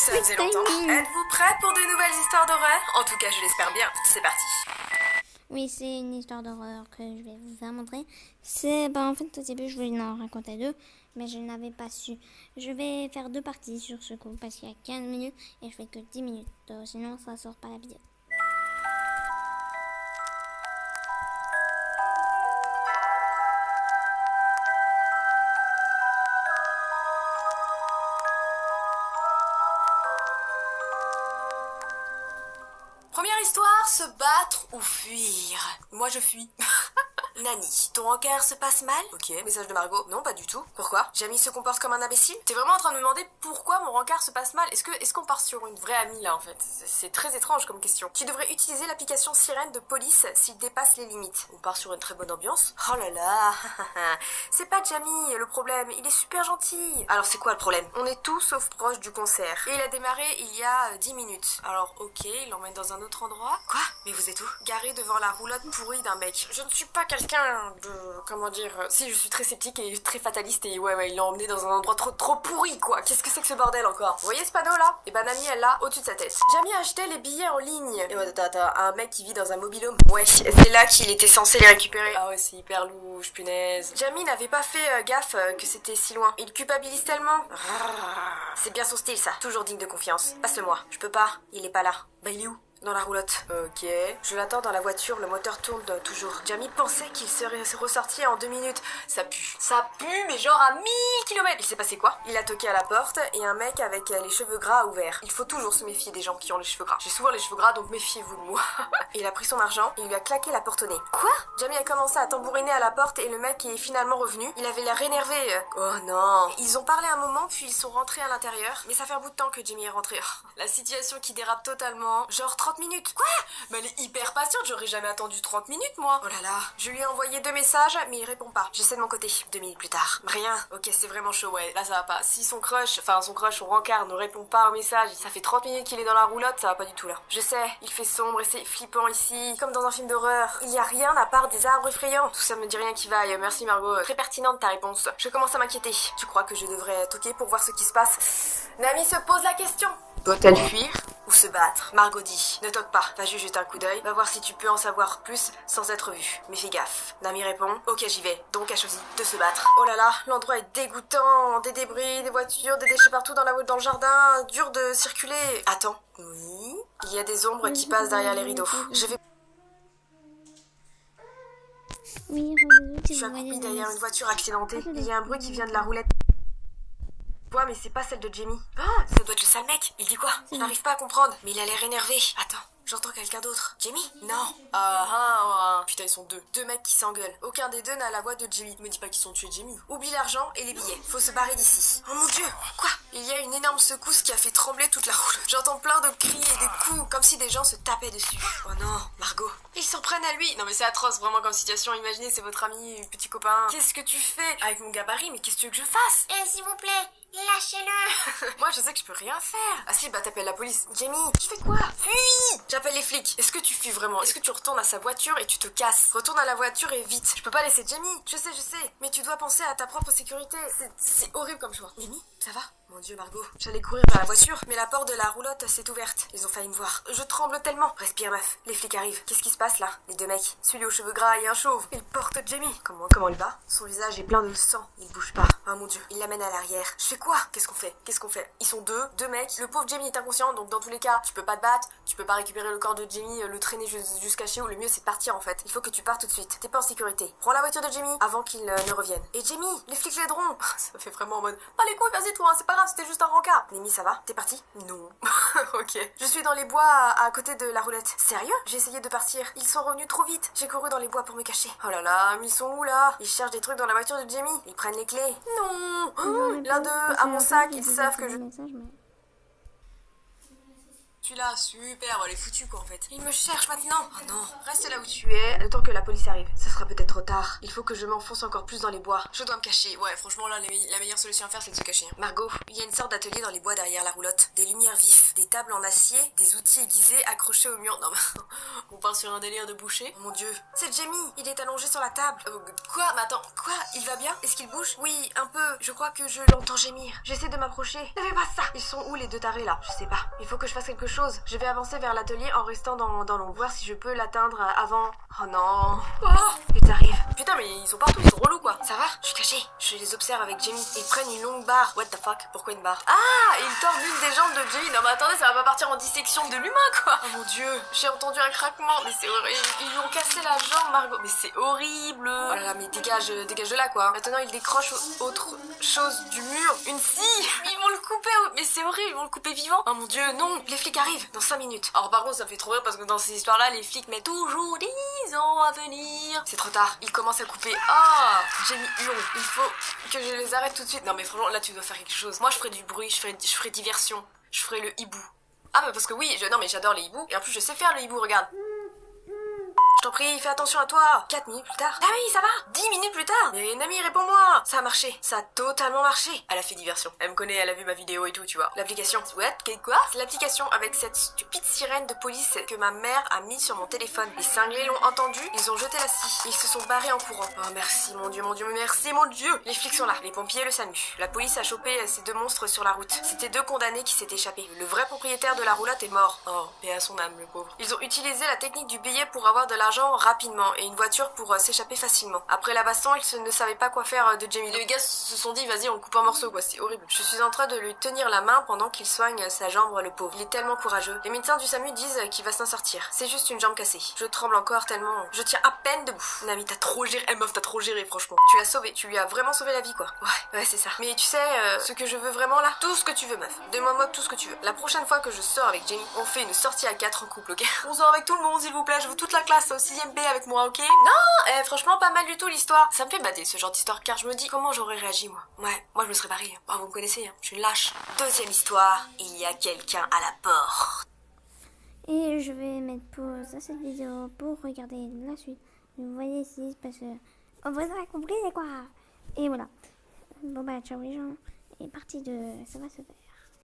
Ça faisait longtemps. Êtes-vous prêts pour de nouvelles histoires d'horreur? En tout cas, je l'espère bien. C'est parti. Oui, c'est une histoire d'horreur que je vais vous faire montrer. En fait, au début, je voulais en raconter deux, mais je n'avais pas su. Je vais faire deux parties sur ce coup, parce qu'il y a 15 minutes, et je fais que 10 minutes. Sinon, ça sort pas la vidéo. Première histoire, se battre ou fuir. Moi, je fuis. Nani, ton rencard se passe mal? Ok, message de Margot. Non, pas du tout. Pourquoi? Jamie se comporte comme un imbécile? T'es vraiment en train de me demander pourquoi mon rencard se passe mal? Est-ce qu'on part sur une vraie amie là en fait? C'est très étrange comme question. Tu devrais utiliser l'application sirène de police s'il dépasse les limites. On part sur une très bonne ambiance? Oh là là. C'est pas Jamie le problème, il est super gentil. Alors c'est quoi le problème? On est tout sauf proche du concert. Et il a démarré il y a 10 minutes. Alors ok, il l'emmène dans un autre endroit. Quoi? Mais vous êtes où? Garé devant la roulotte pourrie d'un mec. Je ne suis pas quelqu'un de... comment dire... Si, je suis très sceptique et très fataliste et ouais, il l'a emmené dans un endroit trop pourri, quoi. Qu'est-ce que c'est que ce bordel encore? Vous voyez ce panneau là? Et ben Nami, elle l'a au-dessus de sa tête. Jamie a acheté les billets en ligne. Et ouais, attends, un mec qui vit dans un mobil-home. Ouais, c'est là qu'il était censé les récupérer. Ah ouais, c'est hyper louche, punaise. Jamie n'avait pas fait gaffe que c'était si loin. Il culpabilise tellement. C'est bien son style ça. Toujours digne de confiance. Passe-le-moi. Je peux pas. Il est pas là. Bah il est où? Dans la roulotte. Ok. Je l'attends dans la voiture, le moteur tourne toujours. Jamie pensait qu'il serait ressorti en 2 minutes. Ça pue. Ça pue, mais genre à 1000 km. Il s'est passé quoi? Il a toqué à la porte et un mec avec les cheveux gras a ouvert. Il faut toujours se méfier des gens qui ont les cheveux gras. J'ai souvent les cheveux gras, donc méfiez-vous de moi. Il a pris son argent et il lui a claqué la porte au nez. Quoi? Jamie a commencé à tambouriner à la porte et le mec est finalement revenu. Il avait l'air énervé. Oh non. Ils ont parlé un moment, puis ils sont rentrés à l'intérieur. Mais ça fait un bout de temps que Jamie est rentré. La situation qui dérape totalement. Genre 30 minutes. Quoi? Mais elle est hyper patiente, j'aurais jamais attendu 30 minutes moi. Oh là là. Je lui ai envoyé 2 messages, mais il répond pas. J'essaie de mon côté. 2 minutes plus tard. Rien. Ok, c'est vraiment chaud, ouais. Là ça va pas. Si son crush, son rencard ne répond pas au message, ça fait 30 minutes qu'il est dans la roulotte, ça va pas du tout là. Je sais, il fait sombre et c'est flippant ici, comme dans un film d'horreur. Il y a rien à part des arbres effrayants. Tout ça me dit rien qui vaille. Merci Margot. Très pertinente ta réponse. Je commence à m'inquiéter. Tu crois que je devrais toquer pour voir ce qui se passe? Nami se pose la question. Doit-elle fuir ou se battre? Margot dit, ne toque pas, va juste jeter un coup d'œil, va voir si tu peux en savoir plus sans être vu. Mais fais gaffe. Nami répond, ok j'y vais, donc elle choisit de se battre. Oh là là, l'endroit est dégoûtant, des débris, des voitures, des déchets partout dans le jardin, dur de circuler. Attends, oui, il y a des ombres qui passent derrière les rideaux. Je vais... Oui, Je suis accroupie derrière une voiture accidentée. Il y a un bruit qui vient de la roulette. Ouais, mais c'est pas celle de Jamie. Oh, ça doit être le sale mec. Il dit quoi? Je n'arrive pas à comprendre. Mais il a l'air énervé. Attends, j'entends quelqu'un d'autre. Jamie? Non. Putain, ils sont deux. Deux mecs qui s'engueulent. Aucun des deux n'a la voix de Jamie. Me dis pas qu'ils sont tués Jamie. Oublie l'argent et les billets. Faut se barrer d'ici. Oh mon dieu. Quoi? Il y a une énorme secousse qui a fait trembler toute la route. J'entends plein de cris et de coups, comme si des gens se tapaient dessus. Oh non, Margot. Ils s'en prennent à lui. Non mais c'est atroce vraiment comme situation. Imaginez, c'est votre ami, petit copain. Qu'est-ce que tu fais? Avec mon gabarit, mais qu'est-ce que tu veux que je fasse? s'il vous plaît, lâchez-le. Moi je sais que je peux rien faire. Ah si, bah t'appelles la police. Jamie, tu fais quoi? Fuis! J'appelle les flics. Est-ce que tu fuis vraiment? Est-ce que tu retournes à sa voiture et tu te casses? Retourne à la voiture et vite. Je peux pas laisser Jamie. Je sais. Mais tu dois penser à ta propre sécurité. C'est horrible comme choix. Jamie, ça va? Mon dieu Margot. J'allais courir vers la voiture, mais la porte de la roulotte s'est ouverte. Ils ont failli me voir. Je tremble tellement. Respire meuf. Les flics arrivent. Qu'est-ce qui se passe là? Les deux mecs. Celui aux cheveux gras et un chauve. Il porte Jamie. Comment il va? Son visage est plein de sang. Il bouge pas. Oh mon dieu. Il l'amène à l'arrière. Je fais quoi? Qu'est-ce qu'on fait? Ils sont deux mecs. Le pauvre Jamie est inconscient, donc dans tous les cas, tu peux pas te battre, tu peux pas récupérer le corps de Jamie, le traîner jusqu'à chez où. Le mieux c'est de partir en fait. Il faut que tu partes tout de suite. T'es pas en sécurité. Prends la voiture de Jamie avant qu'il ne revienne. Et Jamie, les flics l'aideront. Ça fait vraiment en mode, pas les couilles, vas-y toi, hein, c'est pas grave, c'était juste un rencard. Mimi, ça va? T'es parti? Non. Ok. Je suis dans les bois à côté de la roulette. Sérieux? J'ai essayé de partir. Ils sont revenus trop vite. J'ai couru dans les bois pour me cacher. Oh là là, mais ils sont où là? Ils cherchent des trucs dans la voiture de Jamie. Ils prennent les clés. Non. L'un d'eux a mon sac. Ils savent que je... Tu l'as, super, elle est foutue quoi en fait. Il me cherche maintenant. Oh non, reste là où tu es, le temps que la police arrive. Ça sera peut-être trop tard. Il faut que je m'enfonce encore plus dans les bois. Je dois me cacher. Ouais, franchement là, la meilleure solution à faire c'est de se cacher. Margot, il y a une sorte d'atelier dans les bois derrière la roulotte. Des lumières vives, des tables en acier, des outils aiguisés accrochés au mur. Non mais, on part sur un délire de boucher. Oh mon dieu, c'est Jamie, il est allongé sur la table. Quoi? Mais attends, quoi? Il va bien? Est-ce qu'il bouge? Oui, un peu. Je crois que je l'entends gémir. J'essaie de m'approcher. Ne fais pas ça! Ils sont où les deux tarés là? Je sais pas. Il faut que je fasse quelque chose. Je vais avancer vers l'atelier en restant dans l'ombre. Voir si je peux l'atteindre avant. Oh non. Oh, ils arrivent. Putain mais ils sont partout, ils sont relous quoi. Ça va? Je suis cachée. Je les observe avec Jamie. Ils prennent une longue barre. What the fuck? Pourquoi une barre? Ah! Ils tordent l'une des jambes de Jamie. Non mais attendez, ça va pas partir en dissection de l'humain quoi. Oh mon dieu. J'ai entendu un craquement. Mais c'est horrible. Ils lui ont cassé la jambe Margot. Mais c'est horrible. Oh là là mais dégage de là quoi. Maintenant ils décrochent autre chose du mur. Une scie. Ils vont le couper. Mais c'est horrible. Ils vont le couper vivant. Oh mon dieu non. Les flics arrivent dans 5 minutes. Alors par contre ça me fait trop rire parce que dans ces histoires là les flics mettent toujours 10 ans à venir. C'est trop tard. Ils commencent à couper. Ah Jamie hurle. Il faut que je les arrête tout de suite. Non mais franchement là tu dois faire quelque chose. Moi je ferai du bruit. Je ferai diversion. Je ferai le hibou. Ah mais parce que oui non mais j'adore les hiboux. Et en plus je sais faire le hibou. Regarde. Je t'en prie, fais attention à toi. 4 minutes plus tard. Ah oui, ça va. 10 minutes plus tard. Mais Nami, réponds-moi. Ça a marché. Ça a totalement marché. Elle a fait diversion. Elle me connaît, elle a vu ma vidéo et tout, tu vois. L'application. What? Quoi? C'est l'application avec cette stupide sirène de police que ma mère a mise sur mon téléphone. Les cinglés l'ont entendu, ils ont jeté la scie. Ils se sont barrés en courant. Oh merci, mon dieu, merci, mon dieu. Les flics sont là. Les pompiers, le SAMU. La police a chopé ces deux monstres sur la route. C'était 2 condamnés qui s'étaient échappés. Le vrai propriétaire de la roulotte est mort. Oh, paix à son âme, le pauvre. Ils ont utilisé la technique du billet pour avoir de l'argent rapidement et une voiture pour s'échapper facilement. Après la baston, ils ne savaient pas quoi faire de Jamie. Les gars se sont dit vas-y on le coupe en morceaux quoi, c'est horrible. Je suis en train de lui tenir la main pendant qu'il soigne sa jambe le pauvre. Il est tellement courageux. Les médecins du SAMU disent qu'il va s'en sortir. C'est juste une jambe cassée. Je tremble encore tellement. Je tiens à peine debout. Nami t'as trop géré. Meuf t'as trop géré franchement. Tu l'as sauvé. Tu lui as vraiment sauvé la vie quoi. Ouais c'est ça. Mais tu sais ce que je veux vraiment là? Tout ce que tu veux meuf. Demande-moi tout ce que tu veux. La prochaine fois que je sors avec Jamie, on fait une sortie à 4 en couple ok? On sort avec tout le monde s'il vous plaît. Je veux toute la classe au 6ème B avec moi ok? Non, franchement pas mal du tout l'histoire. Ça me fait bader ce genre d'histoire car je me dis comment j'aurais réagi moi. Ouais, moi je me serais barrée. Bah, vous me connaissez, hein. Je suis une lâche. Deuxième histoire, il y a quelqu'un à la porte. Et je vais mettre pause à cette vidéo pour regarder la suite. Vous voyez ici parce que vous avez compris quoi. Et voilà. Bon bah ciao les gens. Et partie 2, ça va se faire.